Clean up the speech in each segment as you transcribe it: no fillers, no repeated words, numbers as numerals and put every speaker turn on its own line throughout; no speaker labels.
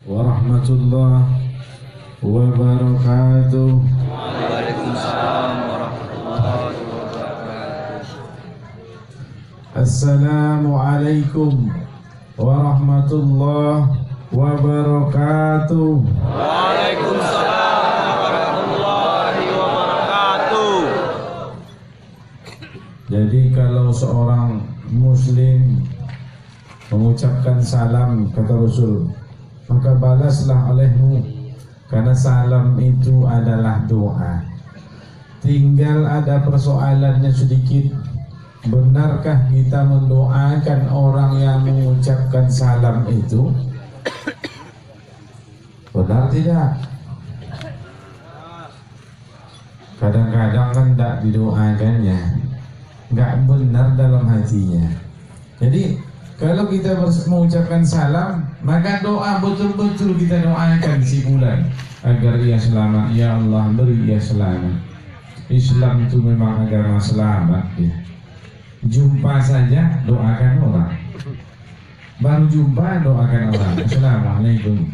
warahmatullahi wabarakatuh.
Waalaikumsalam warahmatullahi wabarakatuh.
Assalamualaikum warahmatullahi wabarakatuh.
Waalaikumsalam warahmatullahi wabarakatuh.
Jadi kalau seorang muslim mengucapkan salam, kata Rasul, maka balaslah olehmu, karena salam itu adalah doa. Tinggal ada persoalannya sedikit, benarkah kita mendoakan orang yang mengucapkan salam itu? Benar tidak? Kadang-kadang kan tidak didoakannya, nggak benar dalam hatinya. Jadi kalau kita mengucapkan salam, maka doa betul-betul kita doakan si fulan agar ia selamat. Ya Allah, beri ia selamat. Islam itu memang agama selamat ya. Jumpa saja doakan orang, baru jumpa doakan orang. Assalamualaikum,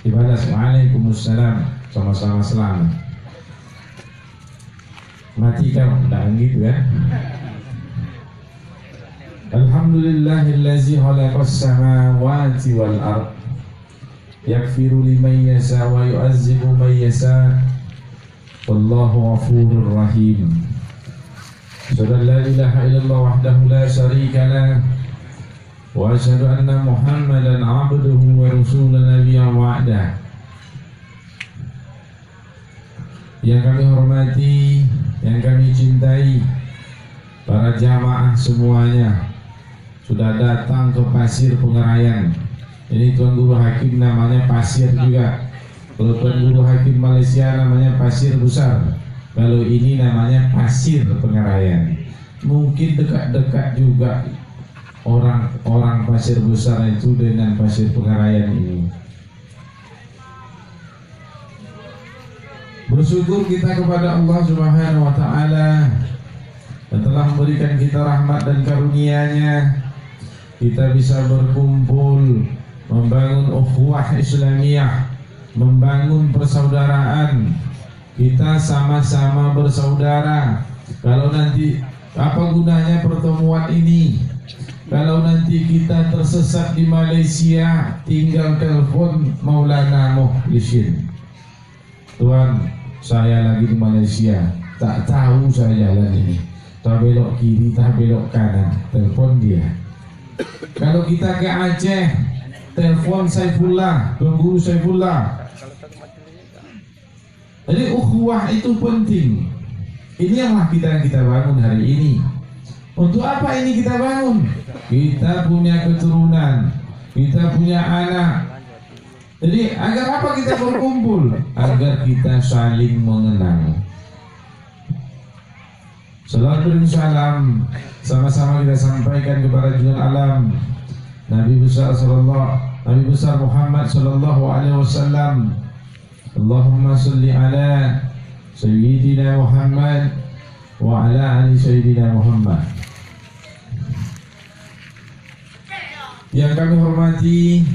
dibalas waalaikumsalam, sama-sama selamat. Mati kau, tidak gitu ya. Alhamdulillahillazi khalaqas samawati wal ard, yaghfiru liman yasha wa yu'azzibu man yasha, wallahu ghafurur rahim. Asyhadu an la ilaha illallah wahdahu la syarika lah, wa asyhadu anna Muhammadan 'abduhu wa rasuluhu nabiyyan wa'dah. Yang kami hormati, yang kami cintai, para jamaah semuanya sudah datang ke Pasir Pengerayan. Ini Tuan Guru Hakim namanya Pasir juga. Kalau Tuan Guru Hakim Malaysia namanya Pasir Besar. Kalau ini namanya Pasir Pengerayan. Mungkin dekat-dekat juga orang Pasir Besar itu dengan Pasir Pengerayan ini. Bersyukur kita kepada Allah Subhanahu wa Ta'ala yang telah memberikan kita rahmat dan karunia-Nya. Kita bisa berkumpul, membangun ukhuwah Islamiyah, membangun persaudaraan. Kita sama-sama bersaudara. Kalau nanti apa gunanya pertemuan ini? Kalau nanti kita tersesat di Malaysia, tinggal telepon Maulana Mukhlisin. Tuan, saya lagi di Malaysia, tak tahu saya jalan ini, tak belok kiri, tak belok kanan, telepon dia. Kalau kita ke Aceh, telepon Saifullah, Tuan Guru Saifullah. Jadi ukhuwah itu penting. Ini yang kita bangun hari ini. Untuk apa ini kita bangun? Kita punya keturunan, kita punya anak. Jadi agar apa kita berkumpul? Agar kita saling mengenal. Salawat dan salam sama-sama kita sampaikan kepada junjungan alam Nabi besar Muhammad sallallahu alaihi wasallam. Allahumma salli ala sayyidina Muhammad wa ala ali sayyidina Muhammad. Yang kami hormati,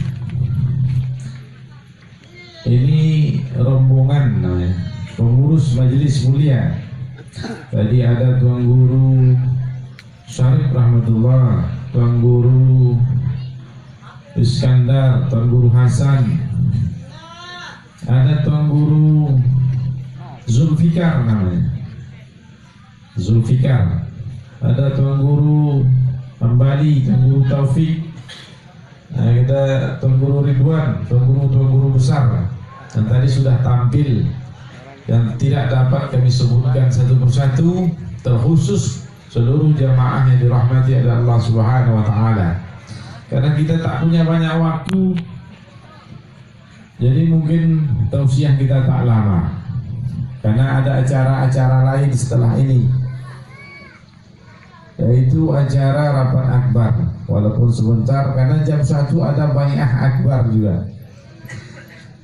ini rombongan namanya, pengurus majelis mulia. Tadi ada Tuan Guru Syarif Rahmatullah, Tuan Guru Iskandar, Tuan Guru Hasan, ada Tuan Guru Zulfikar namanya, Zulfikar, ada Tuan Guru Ambali, Tuan Guru Taufik, ada Tuan Guru Ridwan, Tuan Guru besar yang tadi sudah tampil, yang tidak dapat kami sebutkan satu persatu, terkhusus seluruh jamaah yang dirahmati oleh Allah Subhanahu wa Ta'ala. Karena kita tak punya banyak waktu, jadi mungkin tausiah kita tak lama, karena ada acara-acara lain setelah ini, yaitu acara rapat akbar. Walaupun sebentar, karena jam 1 ada bai'ah akbar juga.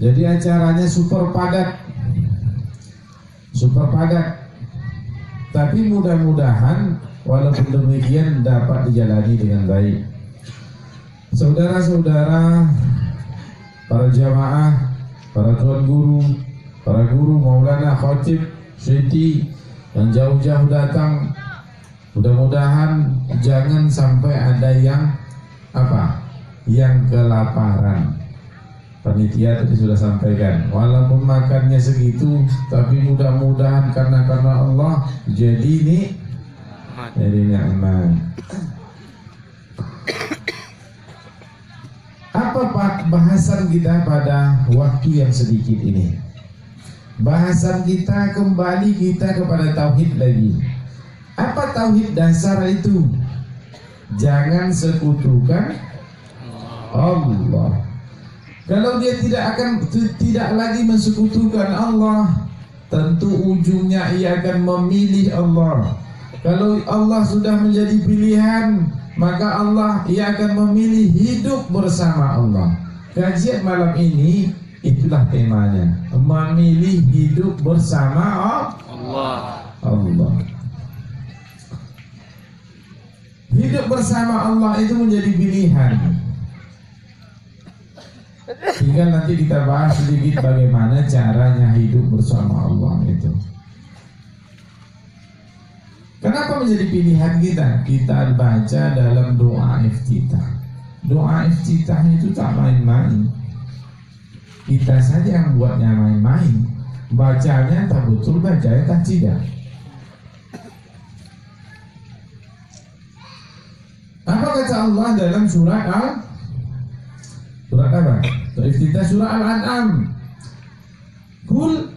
Jadi acaranya super padat. Tapi mudah-mudahan walaupun demikian dapat dijalani dengan baik. Saudara-saudara para jamaah, para tuan guru, para guru, maulana, khatib, syekh yang jauh-jauh datang. Mudah-mudahan jangan sampai ada yang yang kelaparan. Panitia tadi sudah sampaikan, walaupun makannya segitu, tapi mudah-mudahan karena Allah jadi nikmat. Apa Pak bahasan kita pada waktu yang sedikit ini? Bahasan kita kembali kepada tauhid lagi. Apa tauhid dasar itu? Jangan sekutukan Allah. Kalau dia tidak lagi mensekutukan Allah, tentu ujungnya ia akan memilih Allah. Kalau Allah sudah menjadi pilihan, maka ia akan memilih hidup bersama Allah. Kajian malam ini itulah temanya, memilih hidup bersama Allah. Hidup bersama Allah itu menjadi pilihan. Tinggal nanti kita bahas sedikit bagaimana caranya hidup bersama Allah itu. Kenapa menjadi pilihan kita? Kita baca dalam doa iftitah. Doa iftitah itu tak main-main. Kita saja yang buatnya main-main. Bacanya tak betul, bacanya tak tidak. Apa kata Allah dalam surat apa? Iftitah surah Al-An'am. Kul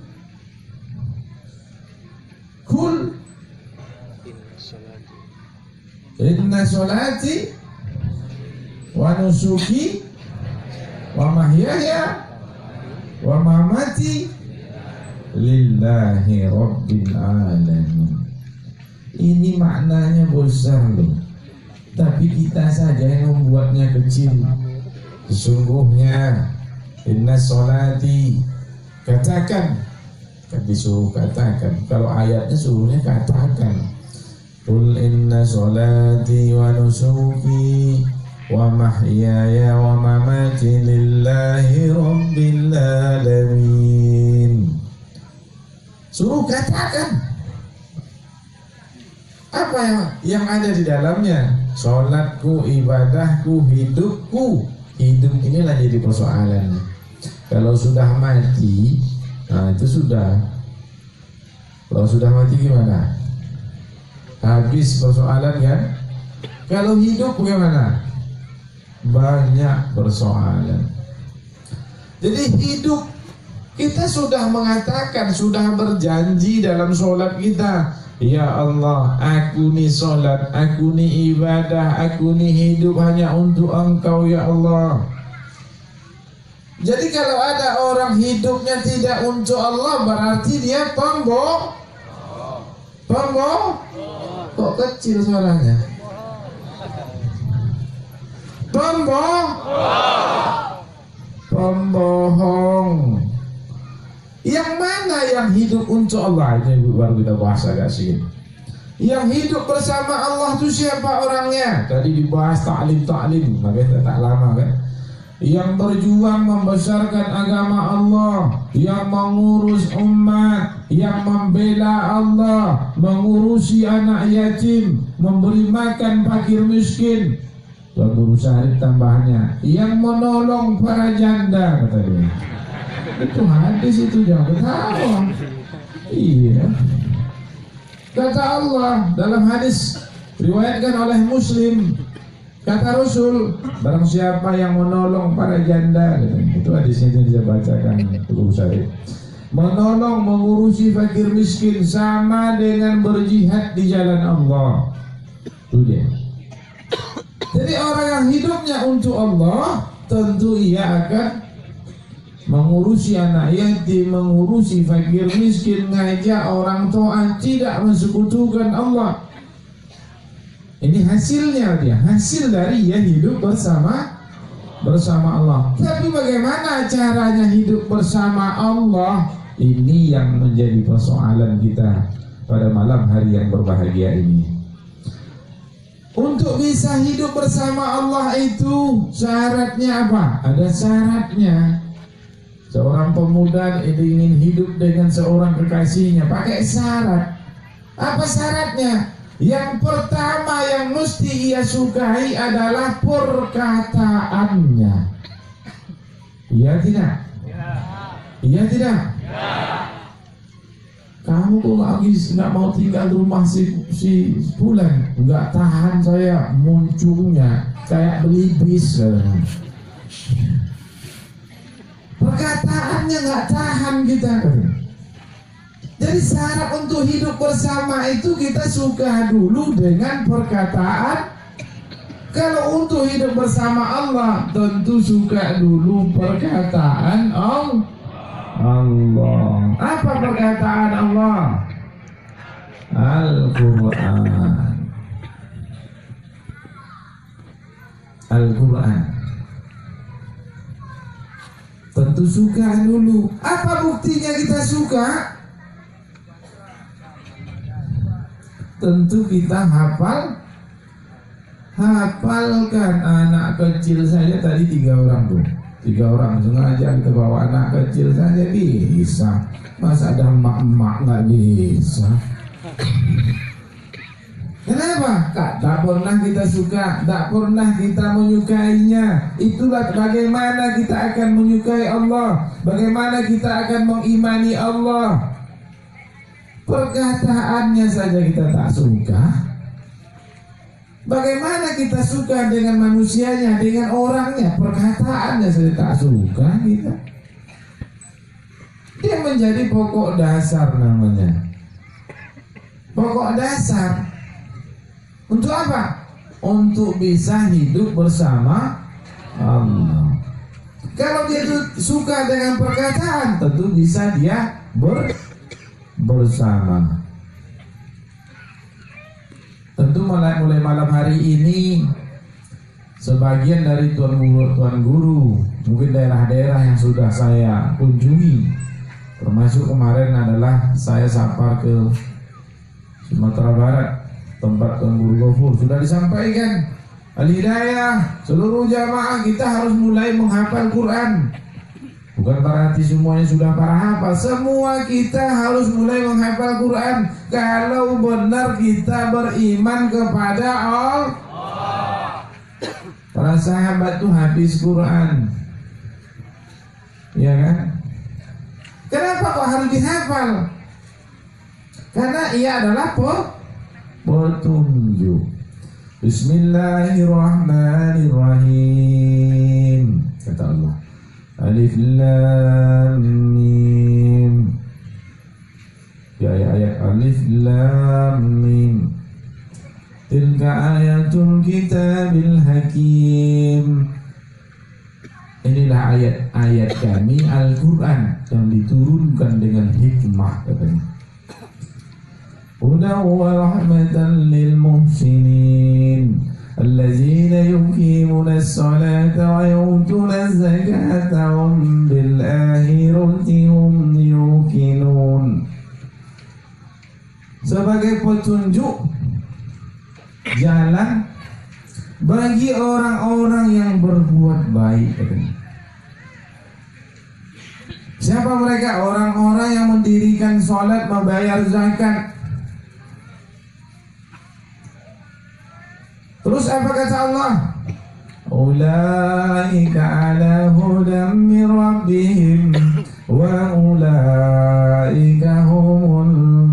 inna sholati wa nusuki wa mahyaya wa mamati lillahi rabbil alamin. Ini maknanya besar loh, tapi kita saja yang membuatnya kecil. Sesungguhnya inna sholati, katakan, disuruh katakan. Kalau ayatnya suruhnya katakan. Qul inna sholati wa nusuki wa mahyaya wa mamati lillahi rabbil alamin. Suruh katakan. Apa yang ada di dalamnya? Sholatku, ibadahku, hidupku. Hidup inilah jadi persoalan. Kalau sudah mati, nah itu sudah. Kalau sudah mati gimana? Habis persoalan kan? Kalau hidup bagaimana? Banyak persoalan. Jadi hidup, kita sudah mengatakan, sudah berjanji dalam sholat kita, ya Allah, aku ni solat, aku ni ibadah, aku ni hidup hanya untuk Engkau ya Allah. Jadi kalau ada orang hidupnya tidak untuk Allah, berarti dia pembohong. Kok kecil suaranya? Pembohong. Yang mana yang hidup untuk Allah? Ini baru kita bahas agak sedikit. Yang hidup bersama Allah itu siapa orangnya? Tadi dibahas ta'lim, makanya tak lama kan. Yang berjuang membesarkan agama Allah, yang mengurus umat, yang membela Allah, mengurusi anak yatim, memberi makan fakir miskin. Tuan Guru Syarif tambahnya, yang menolong para janda, kata dia. Itu hadis itu, jangan ketawa. Iya. Kata Allah dalam hadis riwayatkan oleh Muslim, kata Rasul, barang siapa yang menolong para janda, itu hadisnya yang dia bacakan Guru Syarif, menolong, mengurusi fakir miskin sama dengan berjihad di jalan Allah. Itu dia. Jadi orang yang hidupnya untuk Allah, tentu ia akan mengurusi anak yatim, mengurusi fakir miskin, ngajak orang taat, tidak mensekutukan Allah. Ini hasilnya dia, hasil dari ia hidup bersama Allah. Tapi bagaimana caranya hidup bersama Allah? Ini yang menjadi persoalan kita pada malam hari yang berbahagia ini. Untuk bisa hidup bersama Allah itu syaratnya apa? Ada syaratnya. Seorang pemuda ingin hidup dengan seorang kekasihnya pakai syarat. Apa syaratnya? Yang pertama yang mesti ia sukai adalah perkataannya. Iya tidak? Iya tidak? Kamu kok nggak mau tinggal di rumah si Fulan? Nggak tahan saya, munculnya kayak belibis. Perkataannya nggak tahan kita. Jadi syarat untuk hidup bersama itu kita suka dulu dengan perkataan. Kalau untuk hidup bersama Allah tentu suka dulu perkataan Allah. Apa perkataan Allah? Al-Quran. Al-Quran. Tentu suka dulu. Apa buktinya kita suka? Tentu kita hafalkan. Anak kecil saja tadi 3 orang tuh. 3 orang sengaja kita bawa anak kecil saja bisa. Masa ada emak-emak nggak bisa? Kenapa? Tak pernah kita suka, tak pernah kita menyukainya. Itulah bagaimana kita akan menyukai Allah, bagaimana kita akan mengimani Allah. Perkataannya saja kita tak suka. Bagaimana kita suka dengan manusianya, dengan orangnya? Perkataannya saja tak suka kita. Dia menjadi pokok dasar namanya. Pokok dasar. Untuk apa? Untuk bisa hidup bersama Allah. Kalau dia suka dengan perkataan, tentu bisa dia bersama. Tentu mulai malam hari ini sebagian dari tuan guru mungkin daerah-daerah yang sudah saya kunjungi, termasuk kemarin adalah saya safar ke Sumatera Barat, tempat tuan guru Gofur, sudah disampaikan Al-Hidayah, seluruh jamaah kita harus mulai menghafal Quran. Bukan berarti semuanya sudah para hafal. Semua kita harus mulai menghafal Quran. Kalau benar kita beriman kepada Allah. Para sahabat tuh habis Quran, ya kan? Kenapa kok harus dihafal? Karena ia adalah petunjuk. Bismillahirrahmanirrahim. Kata Allah. Alif Lam Mim. Ya ayat Alif Lam Mim. Tilka ayatul kitabil hakim. Inilah ayat-ayat kami Al-Quran yang diturunkan dengan hikmah katanya. Hudan wa rahmatan lil muhsinin allazina yuqimuna as-salata wa yu'tuna az-zakata wa hum bil akhirati hum yuqinun. Sebagai petunjuk jalan bagi orang-orang yang berbuat baik katanya. Siapa mereka? Orang-orang yang mendirikan salat, membayar zakat. Terus apa kata Allah? Ulaika ala hudan min rabbihim wa ulaika humul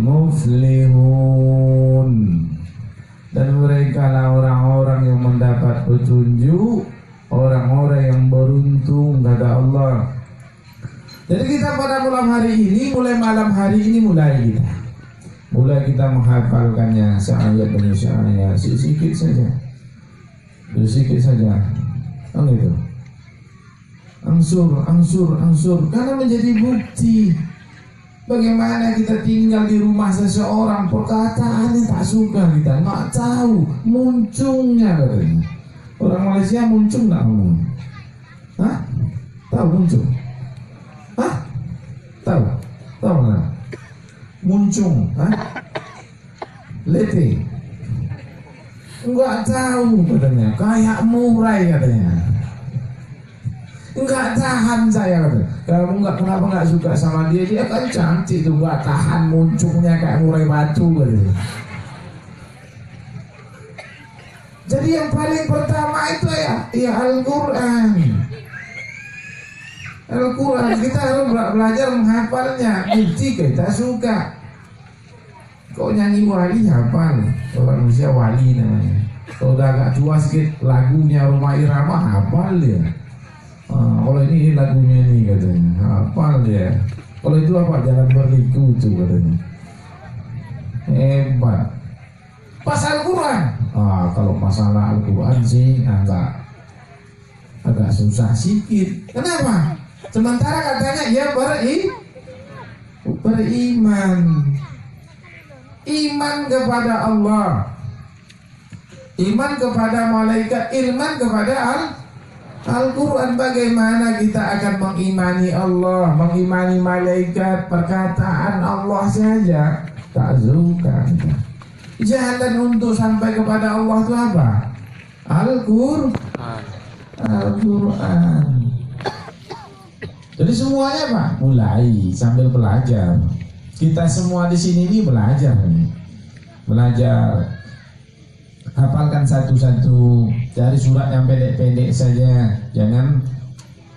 muflihun. Dan mereka lah orang-orang yang mendapat petunjuk, orang-orang yang beruntung kata Allah. Jadi kita pada malam hari ini mulai kita menghafalkannya seayat demi seayat, sedikit saja, gitu. Angsur, karena menjadi bukti bagaimana kita tinggal di rumah seseorang, perkataannya tak suka, kita nggak tahu muncungnya katanya. Orang Malaysia muncung nggak ngomong? Hah? Tahu muncung? Hah? Tahu nggak? Muncung, hah? Lete? Nggak tahu katanya, kayak murai katanya. Enggak tahan saya kata. Kamu kenapa nggak suka sama dia? Dia kan cantik tuh, nggak tahan muncungnya kayak murai batu gitu. Jadi yang paling pertama itu ya Al-Quran. Al-Quran kita harus belajar menghafalnya. Bukti kita suka. Kok nyanyi wali hafal? Kalau manusia wali namanya. Kalau udah agak tua sedikit lagunya Roma Irama hafal dia. Kalau ini lagunya ini katanya hafal dia. Kalau itu apa? Jalan Berliku itu katanya. Hebat. Pas Al-Quran. Kalau masalah Al-Quran sih agak susah sedikit. Kenapa? Sementara katanya ya beriman. Iman kepada Allah, iman kepada malaikat, iman kepada Al-Quran. Bagaimana kita akan mengimani Allah, mengimani malaikat, perkataan Allah saja tak suka. Jalan untuk sampai kepada Allah itu apa? Al-Quran. Jadi semuanya Pak, mulai sambil belajar. Kita semua di sini ini belajar, hafalkan satu-satu, cari surat yang pendek-pendek saja, jangan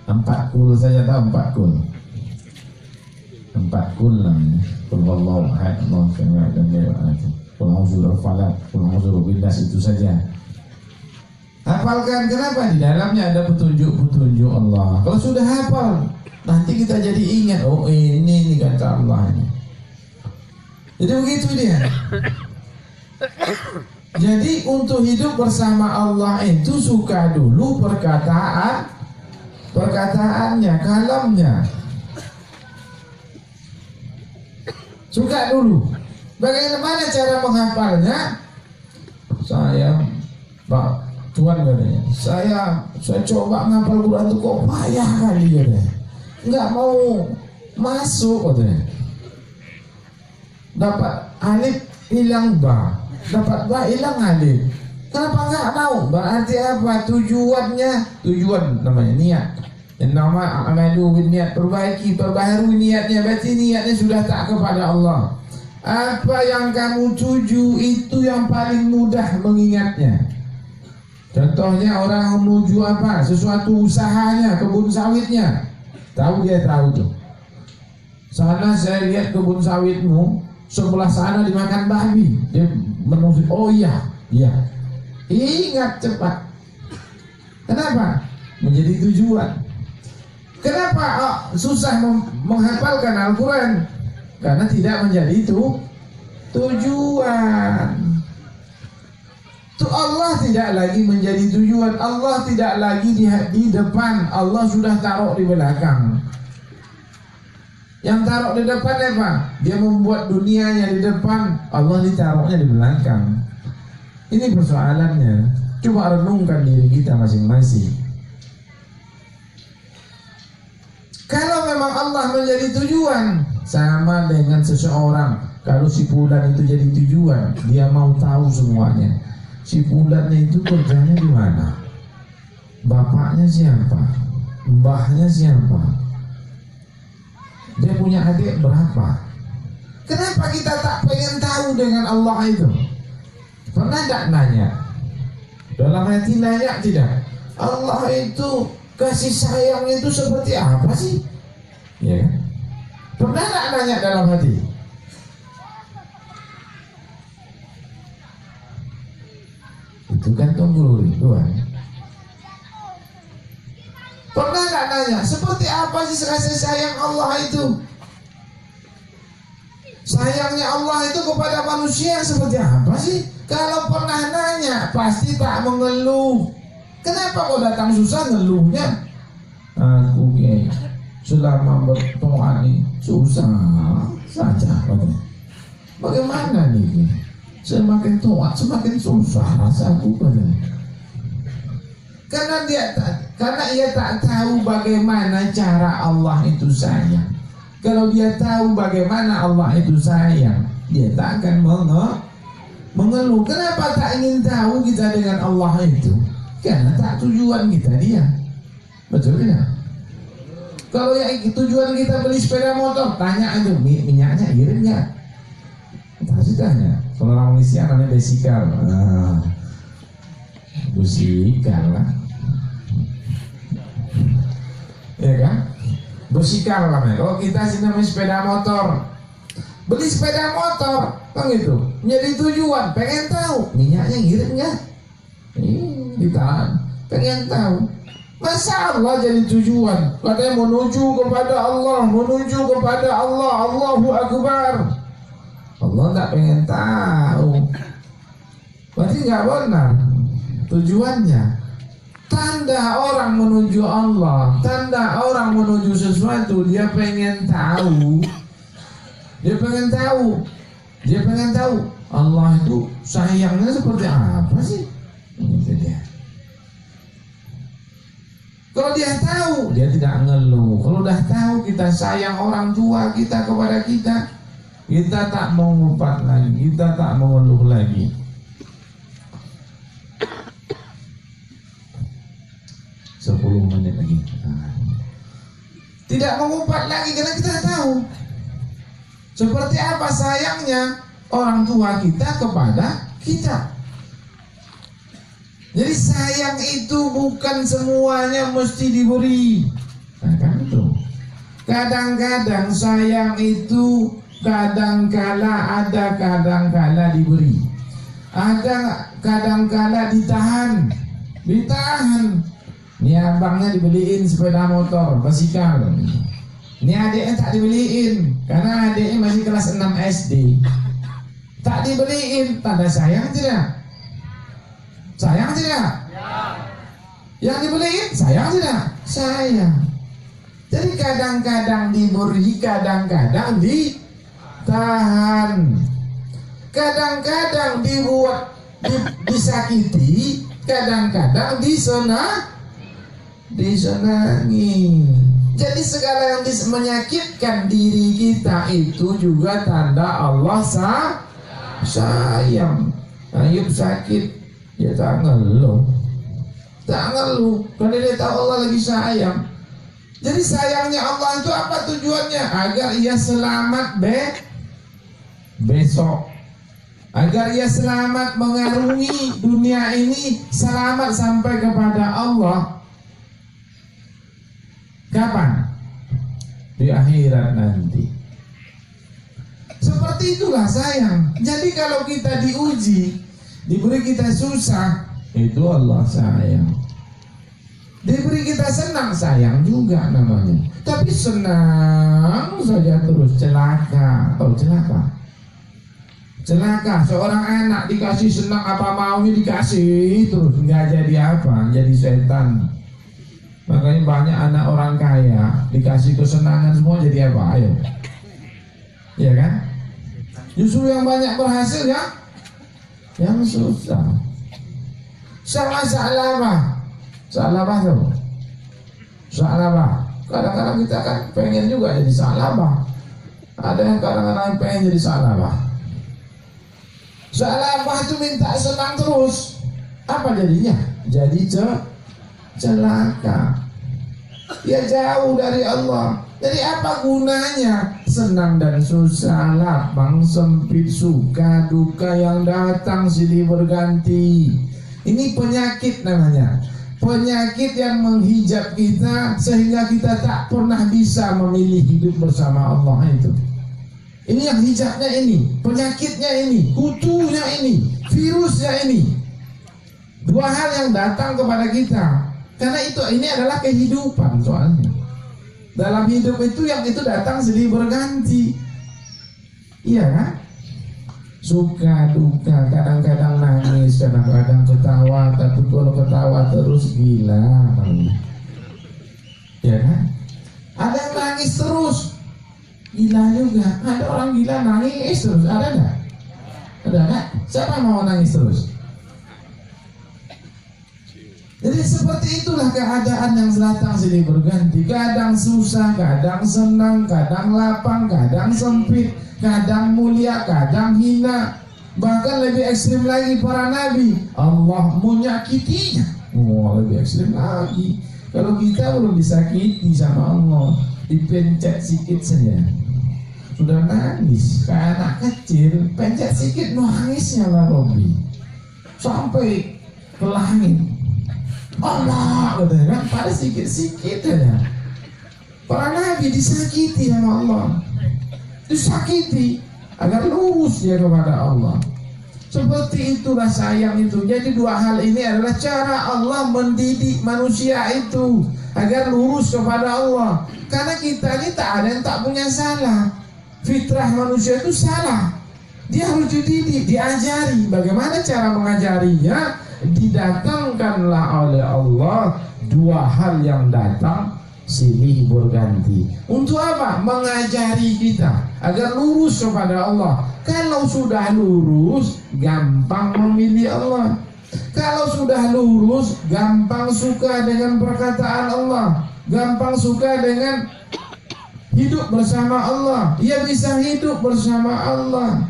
4 kul saja, tahu 4 kul? 4 kul namanya. Qul huwallahu ahad, Allahu samad, lam yalid walam yulad, qul a'udzu birabbil falaq, qul a'udzu birabbin nas, itu saja. Hafalkan, kenapa? Di dalamnya ada petunjuk-petunjuk Allah. Kalau sudah hafal, nanti kita jadi ingat, oh ini kata Allah ini. Jadi begitu dia. Jadi untuk hidup bersama Allah itu suka dulu perkataannya, kalamnya. Suka dulu. Bagaimana cara menghafalnya? Saya Pak Tuhan katanya, saya coba menghafal Quran itu kok payah kali katanya. Enggak mau masuk katanya. Dapat alif hilang ba, dapat ba hilang alif. Kenapa enggak mau? Berarti apa? Tujuan namanya niat. Yang nama amalu bin niat, perbaharui niatnya. Berarti niatnya sudah tak kepada Allah. Apa yang kamu tuju itu yang paling mudah mengingatnya. Contohnya orang menuju apa? Sesuatu usahanya, kebun sawitnya. Tahu tuh. Sana saya lihat kebun sawitmu, sebelah sana dimakan babi. Dia menuju, oh iya. Ingat cepat. Kenapa? Menjadi tujuan. Kenapa susah menghafalkan Al-Quran? Karena tidak menjadi itu tujuan. Itu Allah tidak lagi menjadi tujuan. Allah tidak lagi di depan. Allah sudah taruh di belakang. Yang taruh di depan apa? Dia membuat dunianya di depan, Allah ditaruhnya di belakang. Ini persoalannya. Coba renungkan diri kita masing-masing. Kalau memang Allah menjadi tujuan, sama dengan seseorang. Kalau si fulan itu jadi tujuan, dia mau tahu semuanya. Si fulan itu kerjanya di mana? Bapaknya siapa? Mbahnya siapa? Dia punya adik berapa? Kenapa kita tak pengen tahu dengan Allah itu? Pernah tak nanya? Dalam hati nanya tidak? Allah itu kasih sayang itu seperti apa sih? Ya kan? Pernah tak nanya dalam hati? Itu kan tunggu Tuhan. Pernah tak nanya seperti apa sih kasih sayang Allah itu? Sayangnya Allah itu kepada manusia seperti apa sih? Kalau pernah nanya pasti tak mengeluh. Kenapa kau datang susah ngeluhnya? Aku selama berdoa ini susah saja. Bagaimana nih? Semakin tua semakin susah rasaku katanya. Karena ia tak tahu bagaimana cara Allah itu sayang. Kalau dia tahu bagaimana Allah itu sayang, dia tak akan mengeluh. Kenapa tak ingin tahu kita dengan Allah itu? Karena tak tujuan kita dia. Betul tidak? Kalau yang tujuan kita beli sepeda motor, tanya aja minyaknya irit nggak? Pasti tanya. Kalau orang Malaysia namanya besikal. Besikal lah. Ya kan? Besikal namanya. Kalau kita sih namanya sepeda motor. Beli sepeda motor, kan gitu. Menjadi tujuan, pengen tahu minyaknya irit nggak? Ditahan, pengen tahu. Masa Allah jadi tujuan? Katanya menuju kepada Allah, menuju kepada Allah, Allahu Akbar. Allah tak pengen tahu. Berarti nggak benar tujuannya. Tanda orang menuju Allah, tanda orang menuju sesuatu, dia pengen tahu. Dia pengen tahu. Dia pengen tahu Allah itu sayangnya seperti apa sih? Itu dia. Kalau dia tahu, dia tidak ngeluh. Kalau udah tahu kita sayang orang tua kita kepada kita, kita tak mau ngumpat lagi, kita tak mau ngeluh lagi. Sepuluh menit lagi. Tidak mengumpat lagi karena kita tahu seperti apa sayangnya orang tua kita kepada kita. Jadi sayang itu bukan semuanya mesti diberi. Nah, kan itu. Kadang-kadang sayang itu kadang-kala ada, kadang-kala diberi. Ada kadang-kala ditahan. Ditahan. Ini abangnya dibeliin sepeda motor, basikal. Ini adiknya tak dibeliin karena adiknya masih kelas 6 SD. Tak dibeliin, tanda sayang tidak? Sayang tidak? Ya. Yang dibeliin sayang tidak? Sayang. Jadi kadang-kadang diberi, kadang-kadang ditahan. Kadang-kadang dibuat disakiti, kadang-kadang disenangi. Jadi segala yang menyakitkan diri kita itu juga tanda Allah sayang. Ayub sakit, dia tak ngeluh. Tak ngeluh, karena dia tahu Allah lagi sayang. Jadi sayangnya Allah itu apa tujuannya? Agar ia selamat besok. Agar ia selamat mengarungi dunia ini, selamat sampai kepada Allah. Kapan? Di akhirat nanti. Seperti itulah sayang. Jadi kalau kita diuji, diberi kita susah, itu Allah sayang. Diberi kita senang, sayang juga namanya. Tapi senang saja terus, celaka. Tahu celaka? Celaka, seorang anak dikasih senang apa maunya dikasih terus, nggak jadi apa, jadi setan. Makanya banyak anak orang kaya dikasih kesenangan semua jadi apa? Ayo, ya kan? Justru yang banyak berhasil ya, yang susah. Sama Sa'labah tuh. Sa'labah. Kadang-kadang kita kan pengen juga jadi Sa'labah. Ada yang kadang-kadang pengen jadi Sa'labah. Sa'labah itu minta senang terus. Apa jadinya? Jadi celaka. Dia jauh dari Allah. Jadi apa gunanya? Senang dan susah, lapang sempit, suka duka yang datang silih berganti. Ini penyakit namanya. Penyakit yang menghijab kita sehingga kita tak pernah bisa memilih hidup bersama Allah itu. Ini yang hijabnya ini, penyakitnya ini, kutunya ini, virusnya ini. Dua hal yang datang kepada kita. Karena ini adalah kehidupan soalnya. Dalam hidup itu yang itu datang silih berganti. Iya kan? Suka duka, kadang-kadang nangis, kadang-kadang ketawa. Tapi kalau ketawa terus gila. Ya kan? Ada yang nangis terus, gila juga. Ada orang gila nangis terus, ada nggak? Ada nggak? Siapa mau nangis terus? Jadi seperti itulah keadaan yang datang silih berganti. Kadang susah, kadang senang, kadang lapang, kadang sempit, kadang mulia, kadang hina. Bahkan lebih ekstrim lagi para nabi, Allah menyakitinya. Oh, lebih ekstrim lagi. Kalau kita belum disakiti sama Allah, dipencet sedikit saja sudah nangis kayak anak kecil, pencet sedikit nangisnya lah Robi sampai ke langit. Allah katanya kan, pada sedikit-sedikit aja. Para nabi disakiti sama Allah, disakiti agar lurus dia kepada Allah. Seperti itulah sayang itu. Jadi dua hal ini adalah cara Allah mendidik manusia itu agar lurus kepada Allah. Karena kita ini tak ada yang tak punya salah. Fitrah manusia itu salah. Dia harus dididik, diajari. Bagaimana cara mengajarinya? Didatangkanlah oleh Allah dua hal yang datang silih berganti. Untuk apa? Mengajari kita agar lurus kepada Allah. Kalau sudah lurus, gampang memilih Allah. Kalau sudah lurus, gampang suka dengan perkataan Allah, gampang suka dengan hidup bersama Allah. Ia bisa hidup bersama Allah.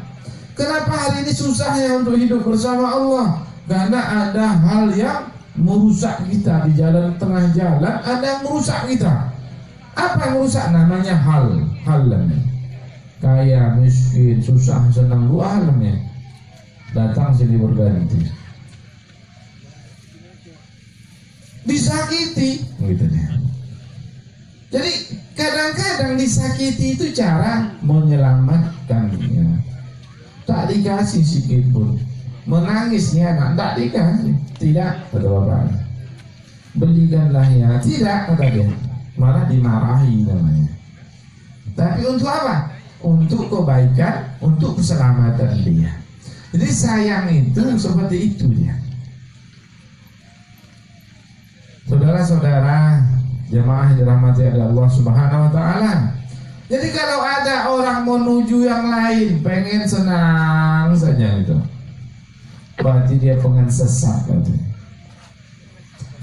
Kenapa hari ini susahnya untuk hidup bersama Allah? Karena ada hal yang merusak kita di jalan, tengah jalan ada yang merusak kita. Apa yang merusak? Namanya hal namanya. Kaya, miskin, susah, senang, dua hal namanya. Datang sini berganti. Disakiti, gitu ya. Jadi kadang-kadang disakiti itu cara menyelamatkannya. Tak dikasih sedikit pun. Menangisnya anak tak dikasih. Tidak, kata bapak. Belikanlah ya. Tidak, kata dia. Malah dimarahi namanya. Tapi untuk apa? Untuk kebaikan, untuk keselamatan dia. Jadi sayang itu seperti itu dia. Saudara-saudara jemaah yang dirahmati oleh Allah Subhanahu wa taala. Jadi kalau ada orang menuju yang lain, pengen senang saja itu, berarti dia pengen sesat berarti.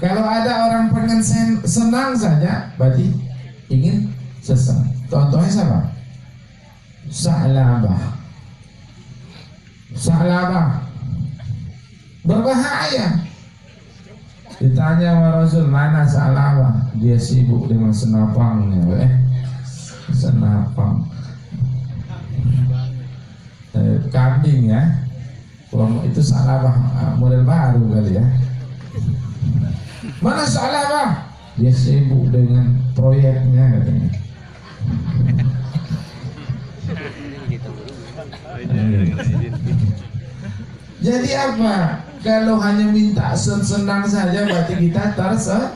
Kalau ada orang pengen senang saja, berarti ingin sesat. Contohnya siapa? Sa'labah berbahaya. Ditanya sama Rasul, mana Sa'labah? Dia sibuk dengan senapangnya. Senapang kambing ya. Itu Sa'labah model baru kali ya. Mana Sa'labah? Dia sibuk dengan proyeknya katanya. Jadi apa? Kalau hanya minta senang saja berarti kita tersesat.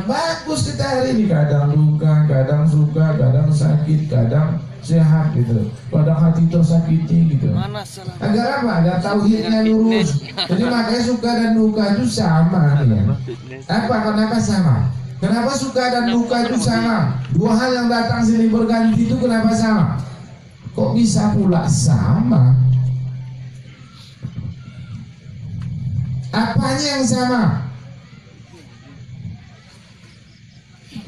Bagus kita hari ini, kadang duka, kadang suka, kadang sakit, kadang sehat gitu. Kadang hati tersakiti gitu. Agar apa? Agar tauhidnya lurus. Jadi makanya suka dan duka itu sama ya. Apa? Kenapa sama? Kenapa suka dan duka itu sama? Dua hal yang datang silih berganti itu kenapa sama? Kok bisa pula sama? Apanya yang sama?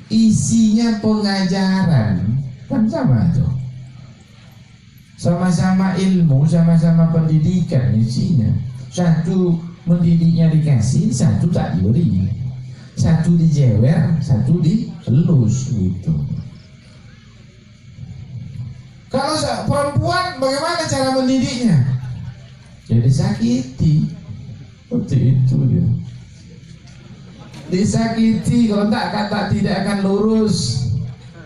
Isinya pengajaran kan sama tuh. Sama-sama ilmu, sama-sama pendidikan isinya. Satu mendidiknya dikasih, satu tak diberi. Satu dijewer, satu dielus gitu. Kalau perempuan bagaimana cara mendidiknya? Jadi sakiti. Seperti itu dia. Disakiti, kalau tak tidak akan lurus.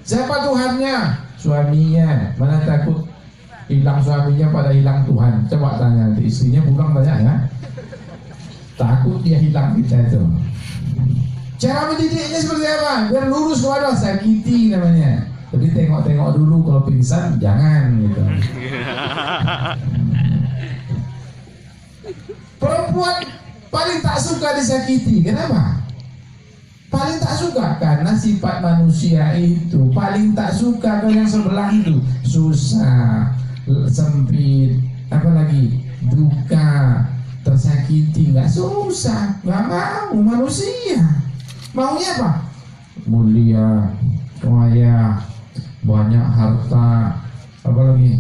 Siapa Tuhannya? Suaminya. Mana takut hilang suaminya pada hilang Tuhan. Coba tanya nanti istrinya, pulang banyak ya. Takut dia hilang kita itu. Cara mendidiknya seperti apa? Biar lurus kepada sakiti namanya. Tapi tengok-tengok dulu, kalau pingsan jangan gitu. Perempuan paling tak suka disakiti. Kenapa? Paling tak suka karena sifat manusia itu paling tak suka kalau yang sebelah itu susah, sempit, apalagi duka, tersakiti. Nggak susah, nggak mau manusia. Maunya apa? Mulia, kaya, banyak harta, apalagi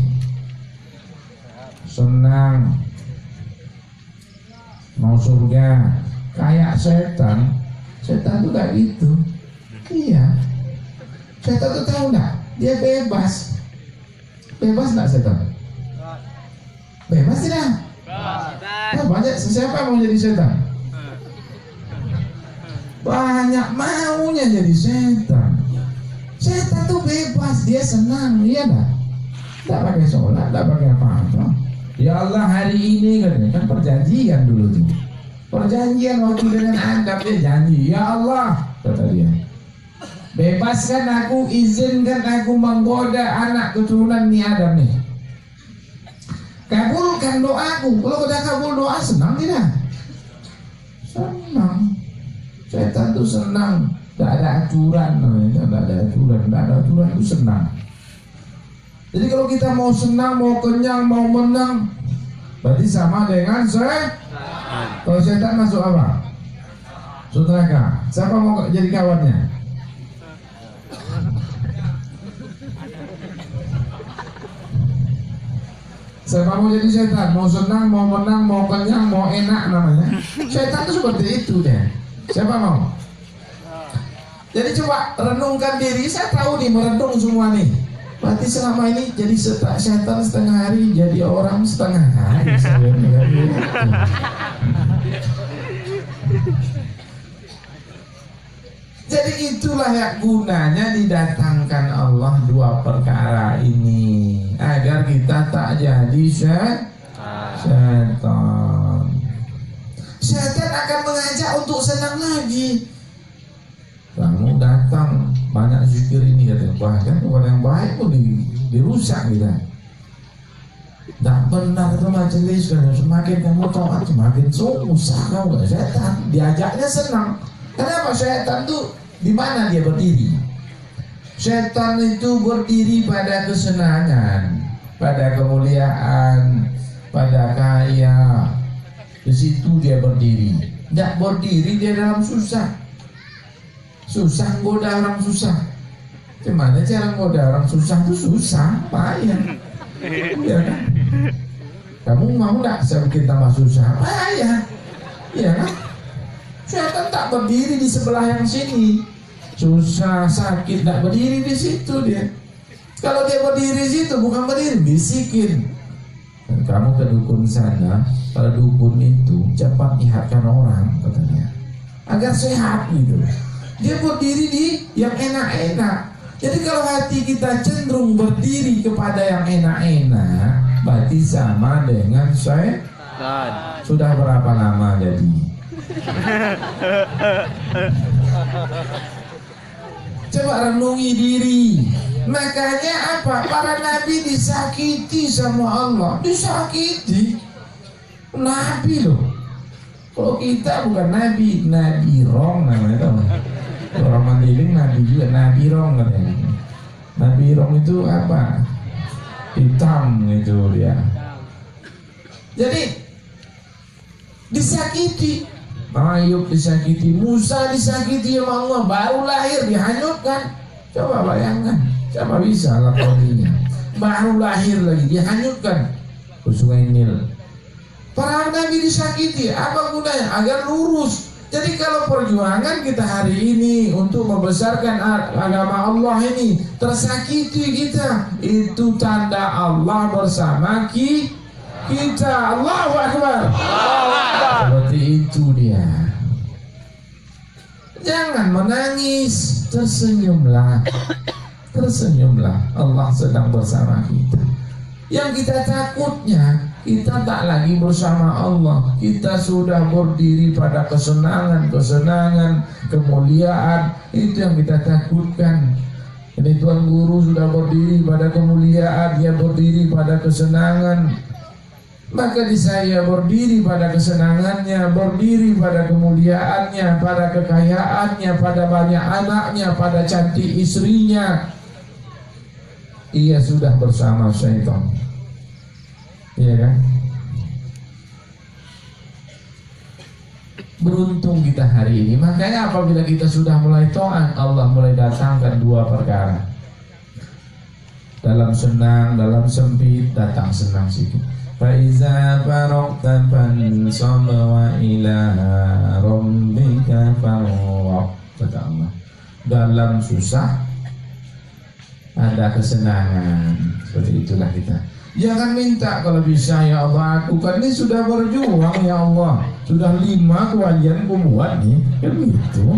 senang, mau surga. Kayak setan Setan tuh gak gitu. Iya. Setan tuh tahu nggak? Dia bebas. Bebas nggak setan? Bebas tidak? Nah, banyak siapa mau jadi setan? Banyak maunya jadi setan. Setan tuh bebas, dia senang, iya dah. Tak pakai sholat, tak pakai apa-apa. Ya Allah hari ini kan perjanjian dulu tuh. Perjanjian waktu dengan Adam dia janji, ya Allah kata dia, bebaskan aku, izinkan aku menggoda anak keturunan nih Adam nih. Kabulkan doaku. Kalau udah kabul doa senang tidak? Senang. Setan tuh senang. Tidak ada aturan namanya, tidak ada aturan itu senang. Jadi kalau kita mau senang, mau kenyang, mau menang, berarti sama dengan setan. Kalau setan masuk apa? Neraka. Siapa mau jadi kawannya? Siapa mau jadi setan? Mau senang, mau menang, mau kenyang, mau enak namanya. Setan itu seperti itu deh. Siapa mau? Jadi coba renungkan diri. Saya tahu nih merenung semua nih. Berarti selama ini jadi setan setengah hari, jadi orang setengah hari. Jadi itulah yang gunanya didatangkan Allah dua perkara ini, agar kita tak jadi setan. Setan akan mengajak untuk senang lagi. Kamu datang banyak zikir ini katanya, bahkan kepada yang baik pun dirusak kita. Tak benar itu majelis kan, semakin kamu taat semakin susah kau gak. Setan diajaknya senang. Kenapa? Setan tuh di mana dia berdiri? Setan itu berdiri pada kesenangan, pada kemuliaan, pada kaya. Di situ dia berdiri. Tidak berdiri dia dalam susah. Susah goda orang susah. Gimana cara goda orang susah itu susah, payah. Iya kan? Kamu mau nggak saya bikin tambah susah? Payah. Iya kan? Setan tak berdiri di sebelah yang sini. Susah, sakit, tak berdiri di situ dia. Kalau dia berdiri di situ, bukan berdiri, bisikin. Dan kamu ke dukun sana, kalau dukun itu cepat nyehatkan orang katanya, agar sehat gitu. Dia berdiri di yang enak-enak. Jadi kalau hati kita cenderung berdiri kepada yang enak-enak, berarti sama dengan setan. Sudah berapa lama jadi? Coba renungi diri. Makanya apa? Para nabi disakiti sama Allah. Disakiti. Nabi loh. Kalau kita bukan nabi, nabi rong namanya tau. Orang Mandailing nabi juga, nabi rong katanya. Nabi rong itu apa? Hitam itu dia. Jadi disakiti. Ayub disakiti, Musa disakiti sama Allah, baru lahir dihanyutkan. Coba bayangkan, siapa bisa lakoninya? Baru lahir lagi dihanyutkan ke Sungai Nil. Para nabi disakiti, apa gunanya? Agar lurus. Jadi kalau perjuangan kita hari ini untuk membesarkan agama Allah ini tersakiti kita, itu tanda Allah bersama kita. Allahu Akbar. Seperti itu dia. Jangan menangis, tersenyumlah. Tersenyumlah, Allah sedang bersama kita. Yang kita takutnya, kita tak lagi bersama Allah. Kita sudah berdiri pada kesenangan, kemuliaan. Itu yang kita takutkan. Ini Tuan Guru sudah berdiri pada kemuliaan, dia berdiri pada kesenangan. Maka di saya berdiri pada kesenangannya, berdiri pada kemuliaannya, pada kekayaannya, pada banyak anaknya, pada cantik istrinya. Ia sudah bersama syaitan. Iya kan? Beruntung kita hari ini. Makanya apabila kita sudah mulai taat, Allah mulai datangkan dua perkara. Dalam senang, dalam sempit, datang senang situ. Faiza faraqta fansab wa ila rabbika farghab. Kata Allah, dalam susah ada kesenangan. Seperti itulah kita. Jangan minta kalau bisa, ya Allah, aku kan ini sudah berjuang, ya Allah, sudah 5 kewajiban aku buat nih, kan gitu.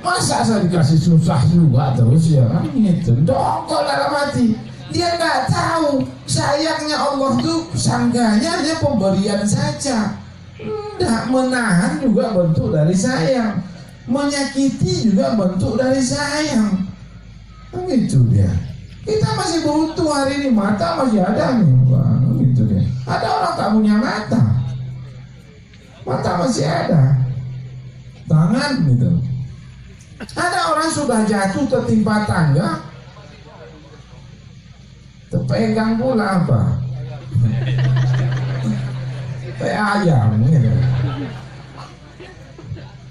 Masa saya dikasih susah juga terus, ya kan gitu. Dongkol dalam hati. Dia nggak tahu sayangnya Allah tuh, sangganya hanya pemberian saja. Tidak menahan juga bentuk dari sayang, menyakiti juga bentuk dari sayang. Begitu dia. Kita masih butuh hari ini, mata masih ada nih, gitu deh. Ada orang tak punya mata, mata masih ada, tangan gitu. Ada orang sudah jatuh tertimpa tangga, terpegang pula apa? Kayak ayam gitu.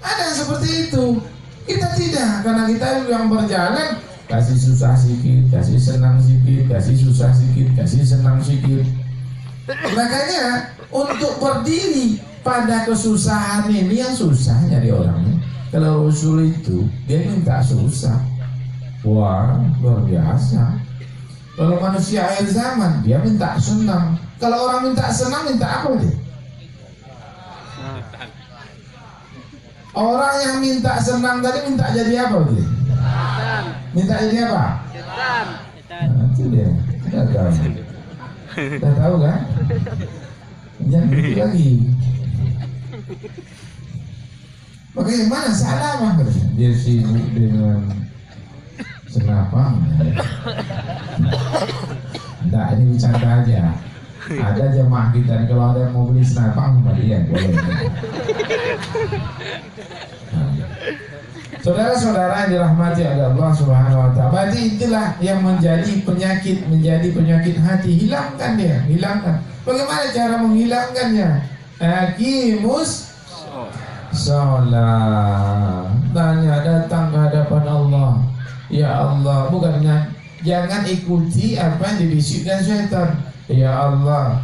Ada yang seperti itu. Kita tidak, karena kita yang berjalan kasih susah sikit, kasih senang sikit, kasih susah sikit, kasih senang sikit. Makanya untuk berdiri pada kesusahan ini yang susah nyari orangnya. Kalau Rasul itu dia minta susah, wah luar biasa. Kalau manusia akhir zaman dia minta senang. Kalau orang minta senang minta apa dia? Orang yang minta senang tadi minta jadi apa dia? Minta jadi apa? Nah, itu dia. Udah tahu kan? Jangan gitu lagi. Makanya mana salah mah? Dia sibuk dengan senapang. Enggak, ini bercanda aja. Ada jemaah kita kalau ada yang mau beli senapang sama dia boleh. Saudara-saudara yang dirahmati oleh Allah Subhanahu wa ta'ala, berarti itulah yang menjadi penyakit hati. Hilangkan dia, hilangkan. Bagaimana cara menghilangkannya? Aqimus sholat. Tanya, datang ke hadapan Allah. Ya Allah, bukannya jangan ikuti apa yang dibisikkan syaitan. Ya Allah,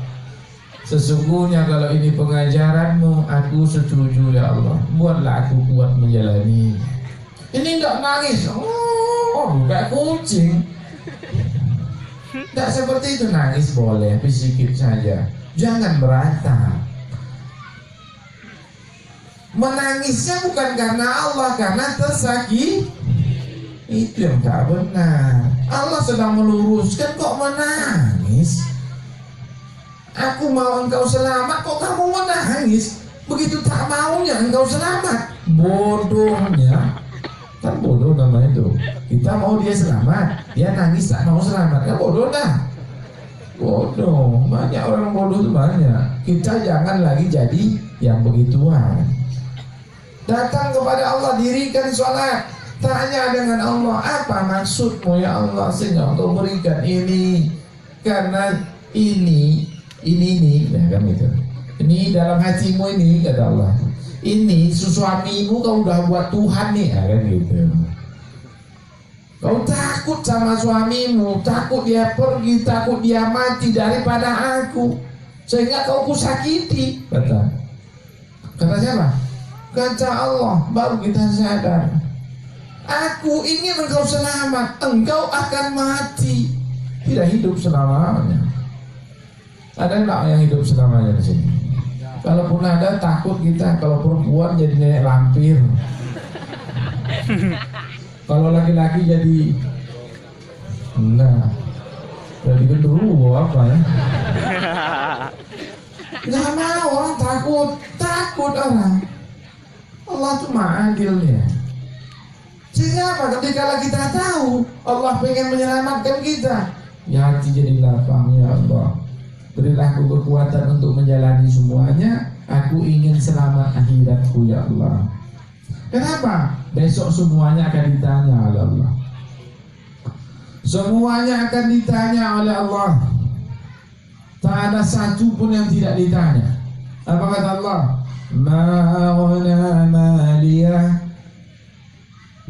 sesungguhnya kalau ini pengajaranmu, aku setuju ya Allah. Buatlah aku kuat menjalani. Ini tidak nangis, kayak kucing. Tidak seperti itu, nangis boleh, tapi sedikit saja. Jangan beratap. Menangisnya bukan karena Allah, karena tersakiti. Itu yang tak benar. Allah sedang meluruskan, kok menangis? Aku mau engkau selamat, kok kamu menangis? Begitu tak maunya engkau selamat. Bodohnya. Kan bodoh namanya itu. Kita mau dia selamat, dia nangis tak mau selamat, kan bodoh dah. Bodoh, banyak orang bodoh itu banyak. Kita jangan lagi jadi yang begituan. Datang kepada Allah, dirikan sholat, tanya dengan Allah, apa maksudmu ya Allah sehingga engkau berikan ini, karena ini, ya kan itu. Ini dalam hatimu ini, kata Allah. Ini suamimu kau udah buat Tuhan nih, ya kan gitu. Kau takut sama suamimu, takut dia pergi, takut dia mati daripada aku, sehingga kau kusakiti. Kata siapa? Kata Allah. Baru kita sadar, aku ingin engkau selamat, engkau akan mati, tidak hidup selamanya. Ada enggak yang hidup selamanya di sini? Kalaupun ada, takut kita kalau perempuan jadi nenek lampir, kalau laki-laki jadi jadi gendruwo apa ya? Nggak mau, orang takut orang. Allah tuh maha adilnya. Sehingga apa? Ketika kita tahu Allah pengen menyelamatkan kita, ya hati jadi lapang. Ya Allah, berilah aku kekuatan untuk menjalani semuanya. Aku ingin selamat akhiratku ya Allah. Kenapa? Besok semuanya akan ditanya oleh Allah. Semuanya akan ditanya oleh Allah. Tak ada satu pun yang tidak ditanya. Apa kata Allah? Ma'ana maliyah.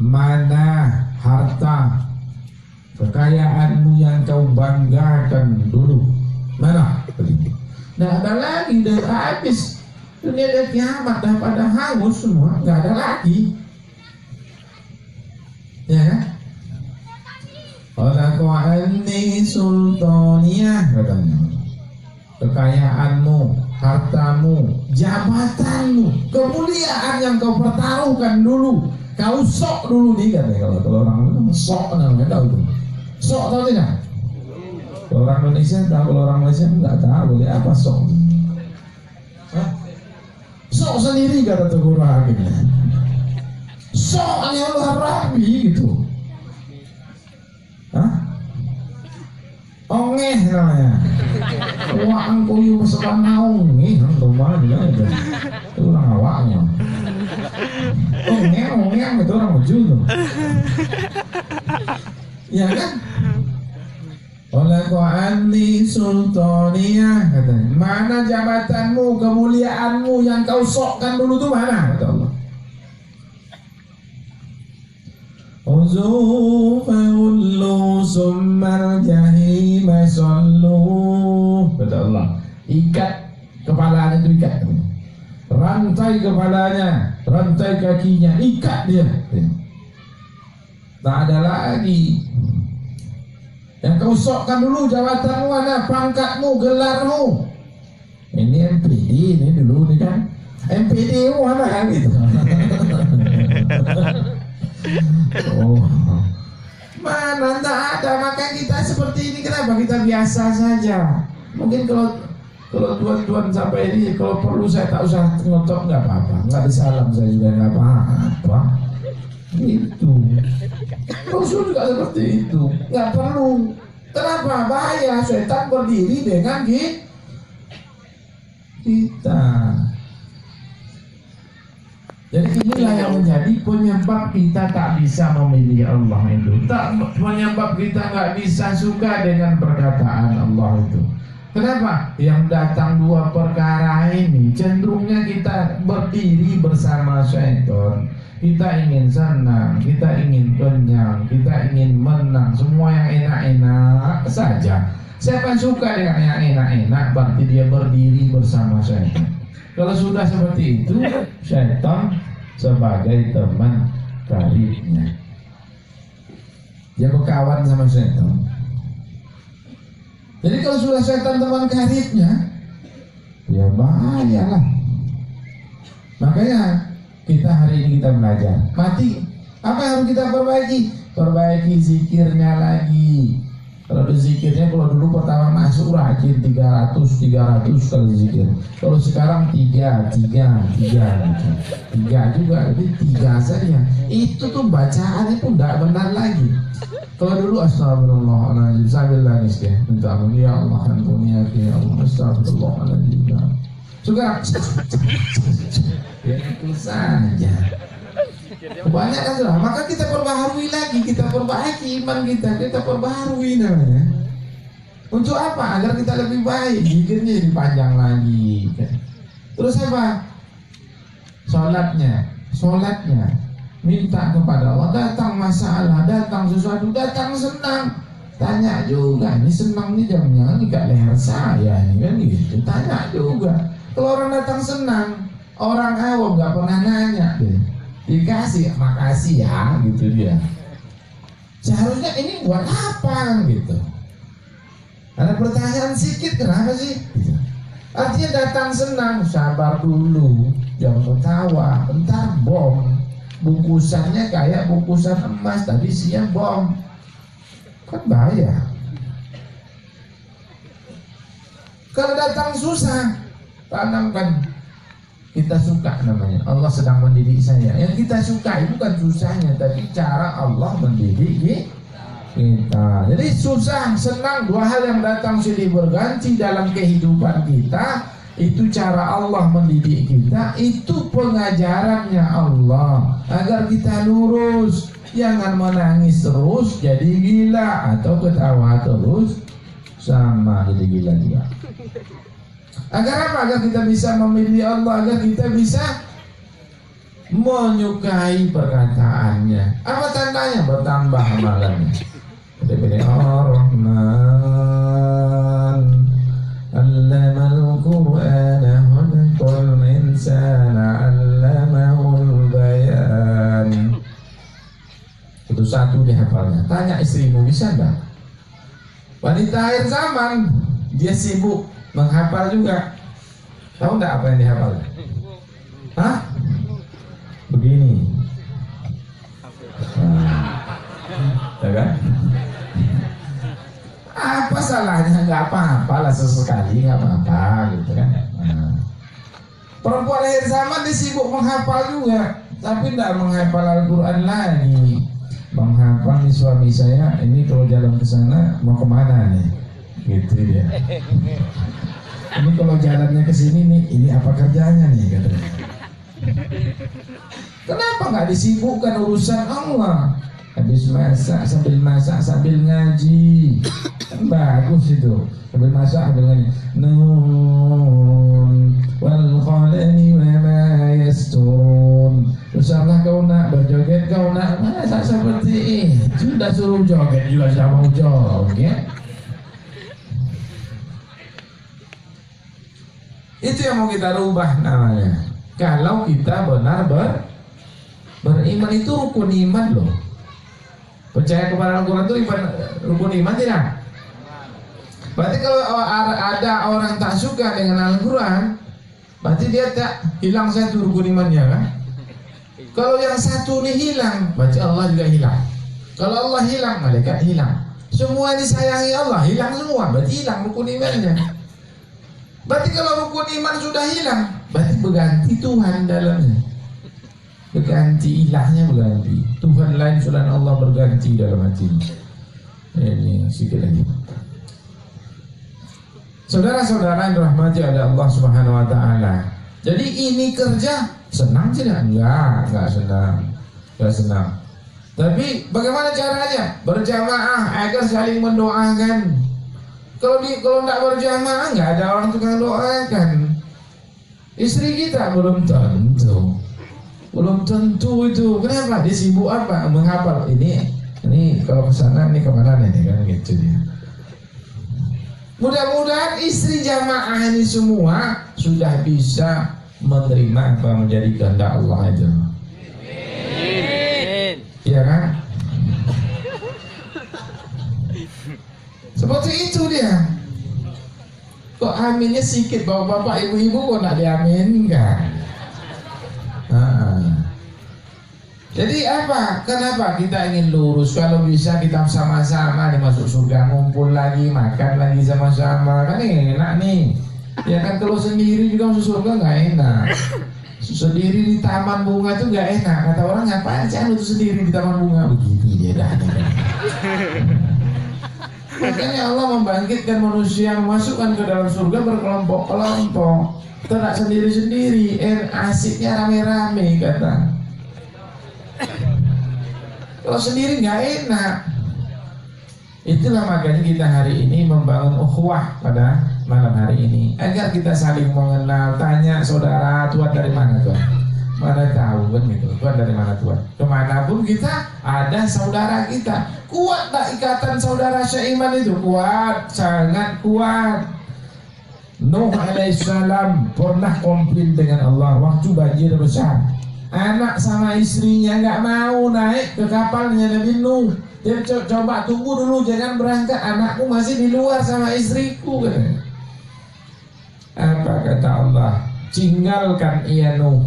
Mana harta kekayaanmu yang kau banggakan dulu? Mana? Nggak ada lagi, udah habis. Dunia dan kiamat dah pada hangus semua, nggak ada lagi. Ya kan? Khalaqani sultaniyah katanya. Kekayaanmu, hartamu, jabatanmu, kemuliaan yang kau pertaruhkan dulu, kau sok dulu nih katanya. Kalau orang sok namanya tahu itu. Sok tahu tidak? Kalau orang Indonesia tahu, kalau orang Malaysia nggak tahu ya apa sok. Hah? Sok sendiri kata Teguh Rahim. Sok yang luar rabi gitu. Hah? Ongeh namanya. Wah angko yu sekarang ongeh, rumah dia itu. Itu orang awaknya. Ongeh itu orang Maju tuh. Ya kan? Oleh Qur'ani sultaniyah katanya. Mana jabatanmu, kemuliaanmu yang kau sokkan dulu tuh mana? Kata Allah. Uzu fa'ullu summal jahim sallu. Kata Allah. Ikat kepalanya itu ikat. Rantai kepalanya, rantai kakinya, ikat dia. Tak ada lagi. Yang kau sokkan dulu jabatanmu mana, pangkatmu, gelarmu. Ini MPD ini dulu nih kan. MPD mana kan gitu. Oh. Mana tak ada, maka kita seperti ini. Kenapa kita biasa saja? Mungkin kalau tuan-tuan sampai ini, kalau perlu saya tak usah ngotot nggak apa-apa, nggak ada salam saya juga nggak apa-apa. Itu Rasul juga seperti itu, nggak perlu. Kenapa? Bahaya, setan berdiri dengan kita. Jadi inilah yang menjadi penyebab kita tak bisa memilih Allah itu. Penyebab kita nggak bisa suka dengan perkataan Allah itu. Kenapa? Yang datang dua perkara ini cenderungnya kita berdiri bersama syaitan. Kita ingin senang, kita ingin kenyang, kita ingin menang, semua yang enak-enak saja. Siapa yang suka dengan yang enak-enak, berarti dia berdiri bersama syaitan. Kalau sudah seperti itu, syaitan sebagai teman karibnya. Dia berkawan sama syaitan. Jadi kalau sudah syaitan teman karibnya, ya bahayalah. Makanya kita hari ini kita belajar. Mati, apa yang harus kita perbaiki? Perbaiki zikirnya lagi. Kalau zikirnya, kalau dulu pertama masuk rajin 300 kali zikir. Kalau sekarang 3 gitu. 3 juga, jadi 3 saja. Itu tuh bacaannya pun tidak benar lagi. Kalau dulu astagfirullahaladzim sambil nangis ya, minta ampun ya Allah, ampuni aku ya Allah, astagfirullahaladzim. Sekarang ya itu saja. Kebanyakan sudah, maka kita perbaharui lagi, kita perbaiki iman kita perbaharui namanya. Untuk apa? Agar kita lebih baik, zikirnya dipanjang lagi. Terus apa? Sholatnya minta kepada Allah, datang masalah, datang sesuatu, datang senang, tanya juga, ini senang nih jamnya, ini gak leher saya, ini kan gitu, tanya juga. Kalau orang datang senang, orang awam gak pernah nanya deh, dikasih, makasih ya, gitu dia. Seharusnya ini buat apa gitu. Ada pertanyaan sedikit, kenapa sih? Gitu. Artinya datang senang, sabar dulu, jangan ketawa, bentar bom. Bungkusannya kayak bungkusan emas, tadi siang bom, kan bahaya. Kalau datang susah, tanamkan kita suka namanya. Allah sedang mendidik saya. Yang kita suka itu bukan susahnya, tapi cara Allah mendidik kita. Jadi susah, senang, dua hal yang datang silih berganti dalam kehidupan kita. Itu cara Allah mendidik kita, itu pengajarannya Allah agar kita lurus, jangan menangis terus jadi gila atau ketawa terus sama jadi gila juga. Agar apa? Agar kita bisa memilih Allah, agar kita bisa menyukai perkataannya. Apa tandanya? Bertambah amalannya. Ar-Rahman Allamal Qur'ana khalaqal insana 'allamahul bayan. Itu satu dihafalnya. Tanya istrimu, bisa enggak? Wanita akhir zaman, dia sibuk menghafal juga. Tahu enggak apa yang dihafal? Hah? Begini. Ya kan? Apa salahnya? Nggak apa-apa lah, sesekali nggak apa-apa gitu kan. Perempuan akhir zaman dia sibuk menghafal juga, tapi tidak menghafal Al-Quran lagi. Menghafal nih suami saya, ini kalau jalan ke sana mau kemana nih? Gitu dia. Ini kalau jalannya ke sini nih, ini apa kerjanya nih katanya. Kenapa nggak disibukkan urusan Allah? Habis masak sambil ngaji, kan bagus itu. Sambil masak sambil ngaji. Nun wal qalami wa ma yasturun. Usahlah kau nak berjoget, kau nak masak seperti ini. Sudah suruh joget juga sudah mau joget. Itu yang mau kita rubah namanya. Kalau kita benar beriman, itu rukun iman loh. Percaya kepada Al-Quran itu rukun iman tidak? Berarti kalau ada orang tak suka dengan Al-Quran, berarti dia tak hilang satu rukun imannya kan? Kalau yang satu ini hilang, berarti Allah juga hilang. Kalau Allah hilang, malaikat hilang. Semua disayangi Allah, hilang semua, berarti hilang rukun imannya. Berarti kalau rukun iman sudah hilang, berarti berganti Tuhan dalamnya. Berganti ilahnya, berganti Tuhan lain selain Allah berganti dalam hati. Ini sedikit lagi. Saudara-saudara yang dirahmati oleh Allah Subhanahu wa taala. Jadi ini kerja senang tidak? Enggak senang. Tapi bagaimana caranya? Berjamaah agar saling mendoakan. Kalau enggak berjamaah, enggak ada orang tukang doakan. Istri kita belum tentu itu. Kenapa? Dia sibuk apa? Menghafal ini kalau ke sana, ini kemana nih kan gitu dia. Mudah-mudahan istri jamaah ini semua sudah bisa menerima apa menjadi kehendak Allah itu. Iya kan? Seperti itu dia. Kok aminnya sedikit, bapak-bapak, ibu-ibu kok nak diaminkan? Jadi apa? Kenapa kita ingin lurus? Kalau bisa kita sama-sama nih masuk surga, ngumpul lagi, makan lagi sama-sama, kan enak nih. Ya kan kalau sendiri juga masuk surga nggak enak. Sendiri di taman bunga itu nggak enak. Kata orang, ngapain sih lu sendiri di taman bunga? Begini dia dah. Makanya Allah membangkitkan manusia, memasukkan ke dalam surga berkelompok-kelompok. Tidak sendiri-sendiri, asiknya rame-rame kata. Kalau sendiri nggak enak. Itulah makanya kita hari ini membangun ukhuwah pada malam hari ini, agar kita saling mengenal. Tanya saudara, Tuhan dari mana Tuhan? Mana tahu kan gitu, Tuhan dari mana Tuhan? Kemanapun kita ada saudara kita. Kuat tak ikatan saudara seiman itu? Kuat, sangat kuat. Nuh alaihissalam pernah komplain dengan Allah waktu banjir besar. Anak sama istrinya nggak mau naik ke kapalnya Nabi Nuh. Dia coba tunggu dulu, jangan berangkat, anakku masih di luar sama istriku. Apa kata Allah? Tinggalkan ia Nuh.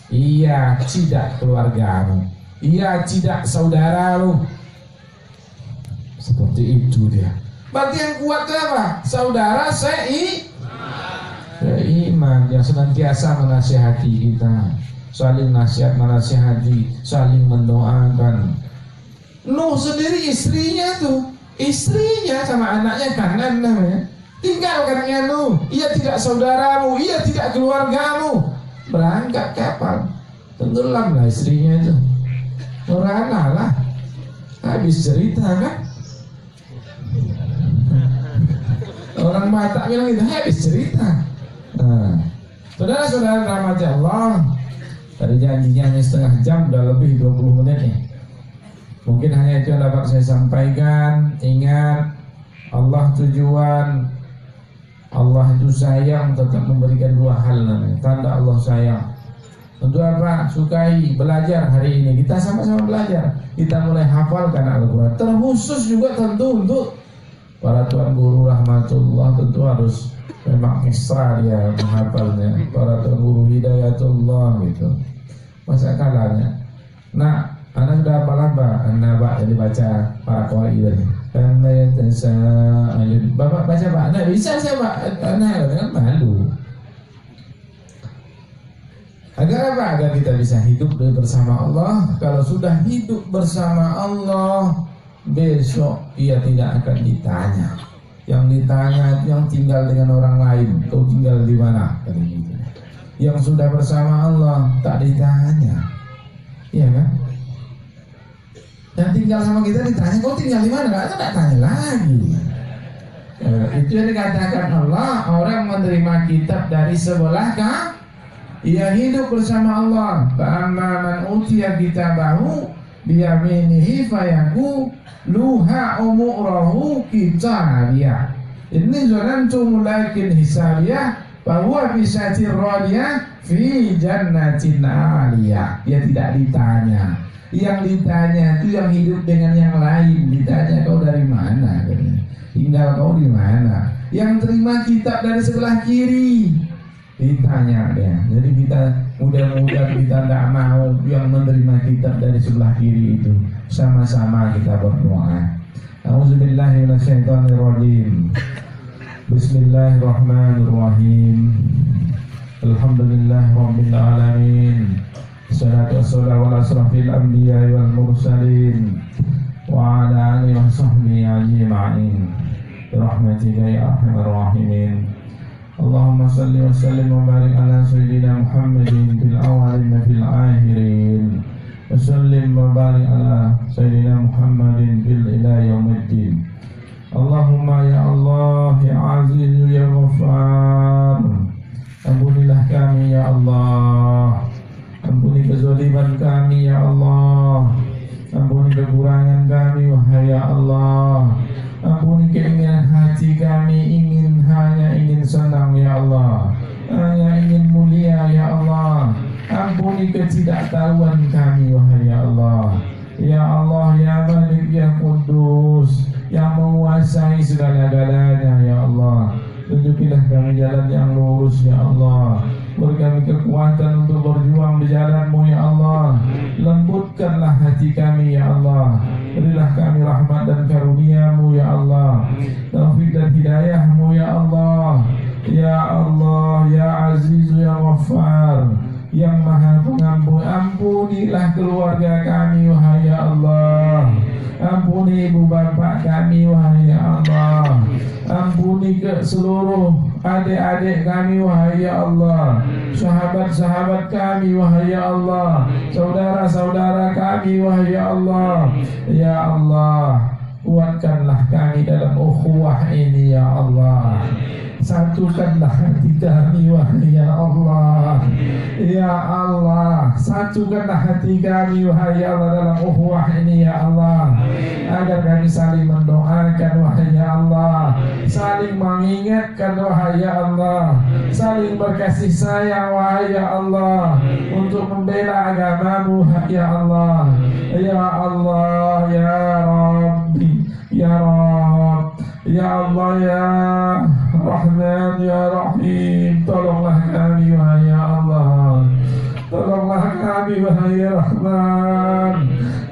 Ia tidak keluargamu, ia tidak saudaramu. Seperti itu dia. Berarti yang kuat itu apa? Saudara seiman yang senantiasa menasihati kita, saling nasihat menasihati, saling mendoakan. Nuh sendiri istrinya sama anaknya kanan namanya. Tinggalkan ya Nuh, ia tidak saudaramu, ia tidak keluargamu. Berangkat kapal, tenggelamlah istrinya itu. Merana lah, habis cerita kan. Orang mata bilang itu habis cerita. Saudara-saudara rahmati Allah, tadi janjinya hanya setengah jam, udah lebih 20 menit nih. Mungkin hanya itu yang dapat saya sampaikan. Ingat, Allah tujuan Allah itu sayang tetap memberikan dua hal namanya tanda Allah sayang. Untuk apa? Sukai belajar hari ini. Kita sama-sama belajar. Kita mulai hafalkan Al-Quran. Terkhusus juga tentu untuk para tuan guru rahmatullah, tentu harus memang ekstra dia menghafalnya. Para tuan guru hidayatullah gitu. Masa kalanya. Nah, anak sudah hafal apa? Anak yang dibaca para qari tadi. Bapak baca Pak. Nah, bisa saya Pak. Anak kan malu. Agar apa? Agar kita bisa hidup bersama Allah. Kalau sudah hidup bersama Allah, besok ia tidak akan ditanya. Yang ditanya yang tinggal dengan orang lain, kau tinggal di mana? Yang sudah bersama Allah tak ditanya, iya kan? Yang tinggal sama kita ditanya, kau tinggal di mana? Kita tak tanya lagi. Itu yang dikatakan Allah, orang menerima kitab dari sebelah kanan. Ia hidup bersama Allah. Fa'amma man utiya kitabahu biyaminihi fayaku luha umurahu kitabiyah. Ini zanantum lakin hisabiyah bahwa bisatir radiyah fi jannatin aliyah. Dia tidak ditanya. Yang ditanya itu yang hidup dengan yang lain. Ditanya kau dari mana? Tinggal kau di mana? Yang terima kitab dari sebelah kiri ditanya dia. Jadi kita mudah-mudahan kita tidak mau yang menerima kitab dari sebelah kiri itu. Sama-sama kita berdoa. A'udzubillahi minasyaitonirrajim. Bismillahirrahmanirrahim. Alhamdulillah rabbil alamin. Salatu wassalamu ala asrafil anbiya'i wal mursalin wa ala alihi wa sahbihi ajma'in. Birahmatika ya arhamar rahimin. Allahumma salli wa sallim wa barik ala sayyidina Muhammadin fil awwalin fil akhirin wa sallim wa barik ala sayyidina Muhammadin fil ila yaumiddin. Allahumma ya Allah ya Aziz ya Ghaffar, ampunilah kami ya Allah, ampuni kezaliman kami ya Allah, ampuni kekurangan kami wahai ya Allah. Ampuni keinginan hati kami, hanya ingin senang ya Allah, hanya ingin mulia ya Allah. Ampuni ketidaktahuan kami wahai ya Allah. Ya Allah ya Malik ya Kudus, yang menguasai segala-galanya ya Allah. Tunjukilah kami jalan yang lurus ya Allah. Beri kami kekuatan untuk berjuang di jalan-Mu ya Allah. Lembutkanlah hati kami ya Allah. Berilah kami rahmat dan karunia-Mu ya Allah. Taufik dan hidayah-Mu ya Allah. Ya Allah ya Aziz ya Ghaffar, yang Maha Pengampun. Ampunilah keluarga kami wahai ya Allah. Ampuni ibu bapak kami wahai ya Allah. Ampuni ke seluruh adik-adik kami wahai ya Allah. Sahabat-sahabat kami wahai ya Allah. Saudara-saudara kami wahai ya Allah. Ya Allah, kuatkanlah kami dalam ukhuwah ini ya Allah. Satukanlah hati kami wahai ya Allah. Ya Allah, satukanlah hati kami wahai ya Allah dalam ukhuwah ini ya Allah. Agar kami saling mendoakan wahai ya Allah, saling mengingatkan wahai ya Allah, saling berkasih sayang wahai ya Allah, untuk membela agama-Mu ya Allah. Ya Allah ya Rabbi ya Rabb, ya Allah ya Rahman ya Rahim. Tolonglah kami wahai ya Allah. Tolonglah kami wahai ya Rahman.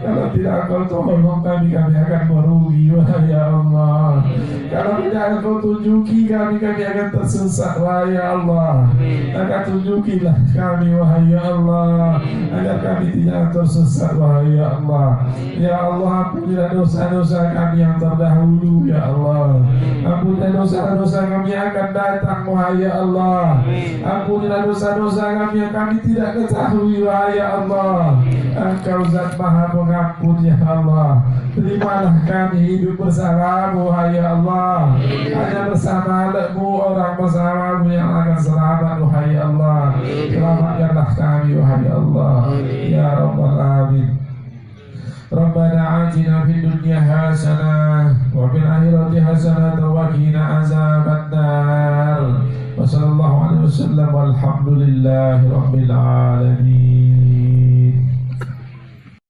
Kalau tidak Engkau tolong kami akan merugi wahai ya Allah. Kalau tidak Engkau tunjuki kami akan tersesat wahai ya Allah. Maka tunjukilah kami wahai ya Allah, agar kami tidak tersesat wahai ya Allah. Ya Allah, ampunilah dosa-dosa kami yang terdahulu ya Allah. Ampunilah dosa-dosa kami yang akan datang wahai ya Allah. Ampunilah dosa-dosa kami yang kami tidak ketahui wahai ya Allah. Engkau zat Maha Pengampun ya Allah. Terimalah kami hidup bersama-Mu wahai ya Allah. Hanya bersama-Mu, orang bersama-Mu yang akan selamat wahai ya Allah. Selamatkanlah kami wahai ya Allah. Ya Rabbal Alamin. ربنا آتنا في الدنيا حسنة وفي الآخرة حسنة وقنا عذاب النار وصلى الله عليه وسلم والحمد لله رب العالمين.